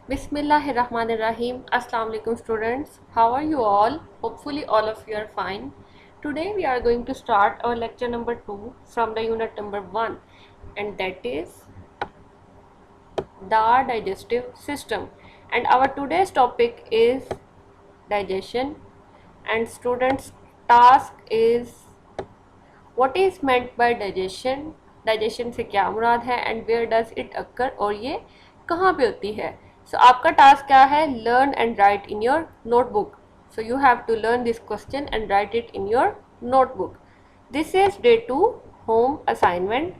Bismillahirrahmanirrahim. Assalamu alaikum students. How are you all? Hopefully all of you are fine. Today we are going to start our lecture number 2 from the unit number 1, and that is the digestive system. And our today's topic is digestion, and students task is what is meant by digestion, digestion से क्या मुराद है, and where does it occur, और ये कहाँ पे होती है. सो आपका टास्क क्या है? Learn and write in your notebook. So you have to learn this question and write it in your notebook. This is day 2 home assignment.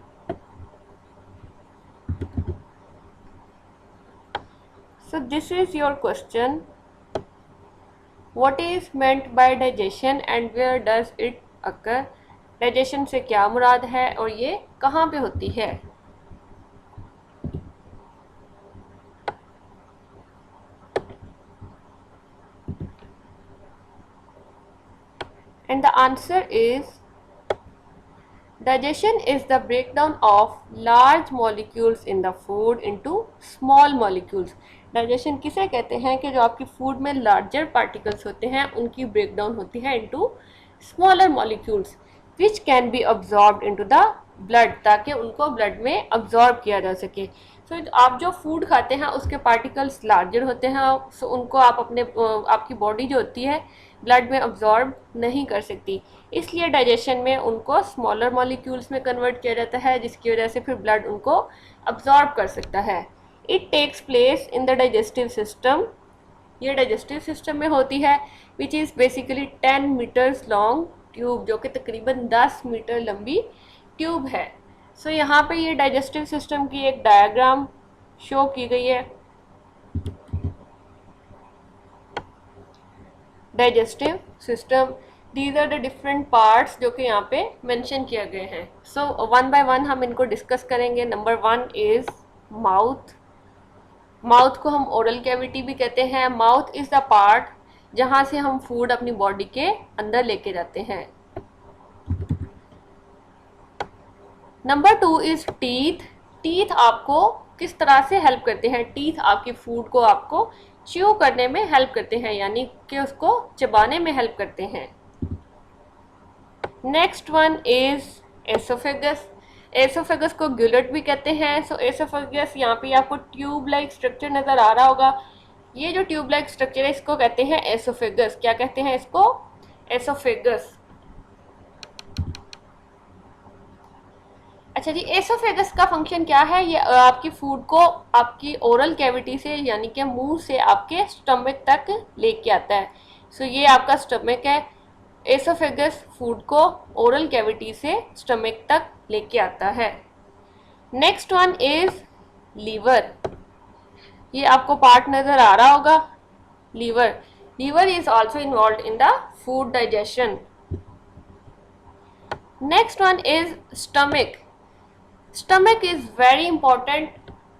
So this is your question. What is meant by digestion and where does it occur? Digestion से क्या मुराद है और ये कहाँ पे होती है? And the answer is digestion is the breakdown of large molecules in the food into small molecules. Digestion किसे कहते हैं कि जो आपकी फूड में लार्जर पार्टिकल्स होते हैं उनकी ब्रेकडाउन होती है into smaller molecules which can be absorbed into the blood, ताकि उनको ब्लड में अब्जॉर्ब किया जा सके. सो आप जो फूड खाते हैं उसके पार्टिकल्स लार्जर होते हैं, सो उनको आप अपने आपकी बॉडी जो होती है ब्लड में अब्जॉर्ब नहीं कर सकती, इसलिए डाइजेशन में उनको स्मॉलर मॉलिक्यूल्स में कन्वर्ट किया जाता है, जिसकी वजह से फिर ब्लड उनको अब्जॉर्ब कर सकता है. It takes place in the digestive system. ये डाइजेस्टिव सिस्टम में होती है which is basically 10 metres long tube, जो कि तकरीबन 10 मीटर लंबी ट्यूब है. सो यहाँ पे ये डाइजेस्टिव सिस्टम की एक डायग्राम शो की गई है. Digestive system, these are the different parts जो कि यहाँ पे मेंशन किए गए हैं. सो वन बाय वन हम इनको डिस्कस करेंगे. Number 1 is mouth. माउथ को हम ओरल कैविटी भी कहते हैं. माउथ इज़ द पार्ट जहाँ से हम फूड अपनी बॉडी के अंदर लेके जाते हैं. Number 2 is teeth. टीथ आपको किस तरह से हेल्प करते हैं? टीथ आपकी फूड को आपको च्यू करने में हेल्प करते हैं, यानी कि उसको चबाने में हेल्प करते हैं. Next one is oesophagus. Oesophagus को गिलेट भी कहते हैं. सो एसोफेगस, यहाँ पे आपको ट्यूब लाइक स्ट्रक्चर नज़र आ रहा होगा. ये जो ट्यूब लाइक स्ट्रक्चर है इसको कहते हैं एसोफेगस. क्या कहते हैं इसको? एसोफेगस. अच्छा जी, एसोफेगस का फंक्शन क्या है? ये आपकी फूड को आपकी ओरल कैविटी से, यानी कि मुंह से आपके स्टमक तक लेके आता है. सो ये आपका स्टमक है. एसोफेगस फूड को ओरल कैविटी से स्टमक तक लेके आता है. Next one is liver. ये आपको पार्ट नज़र आ रहा होगा, liver. Liver is also involve in the food digestion. Next one is stomach. Stomach is very important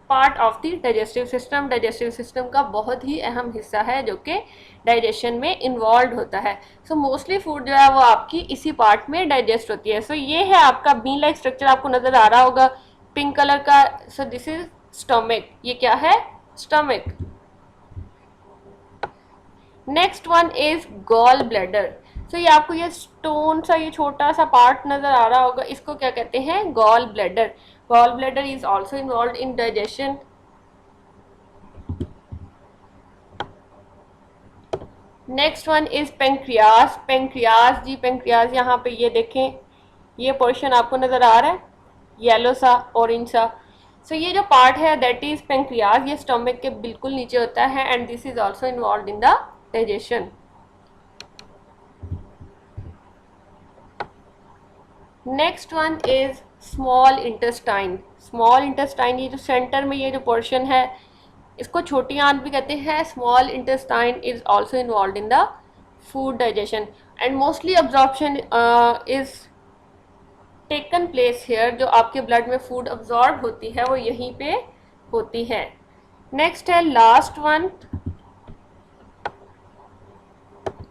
part of the digestive system. Digestive system का बहुत ही अहम हिस्सा है जो कि डाइजेशन में इन्वॉल्व होता है. सो मोस्टली फूड जो है वो आपकी इसी पार्ट में डाइजेस्ट होती है. सो ये है आपका बीन लाइक स्ट्रक्चर, आपको नज़र आ रहा होगा पिंक कलर का. So this is stomach. ये क्या है? Stomach. Next one is gall bladder. So ये आपको ये स्टोन सा, ये छोटा सा पार्ट नज़र आ रहा होगा, इसको क्या कहते हैं? Gall bladder. Gall bladder is also involve in digestion. Next one is pancreas. Pancreas जी, पेंक्रियाज यहाँ पे ये देखें, ये पोर्शन आपको नज़र आ रहा है, येलो सा, ऑरेंज सा. सो ये जो पार्ट है दैट इज पेंक्रियाज. ये स्टमक के बिल्कुल नीचे होता है and this is also involve in the digestion. Next one is small intestine. Small intestine, ये जो सेंटर में ये जो पोर्शन है इसको छोटी आंत भी कहते हैं. Small intestine is also involve in the food digestion and mostly absorption is taken place here. जो आपके ब्लड में फूड अब्जॉर्ब होती है वो यहीं पे होती है. नेक्स्ट है last one,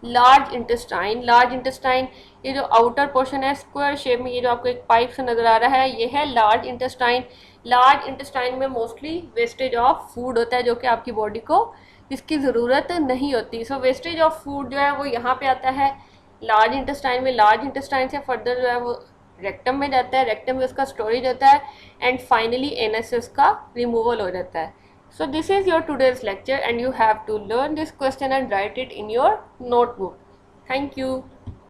large intestine. Large intestine ये जो आउटर पोर्शन है स्क्वायर शेप में, ये जो आपको एक पाइप से नज़र आ रहा है, ये है लार्ज इंटेस्टाइन। लार्ज इंटेस्टाइन में मोस्टली वेस्टेज ऑफ फूड होता है जो कि आपकी बॉडी को इसकी ज़रूरत नहीं होती। सो वेस्टेज ऑफ फूड जो है वो यहाँ पे आता है लार्ज इंटेस्टाइन में। लार्ज इंटेस्टाइन से फर्दर जो है वो रेक्टम में जाता है, रेक्टम में उसका स्टोरेज होता है, एंड फाइनली एनएस से उसका रिमूवल हो जाता है। So this is your today's lecture and you have to learn this question and write it in your notebook. Thank you.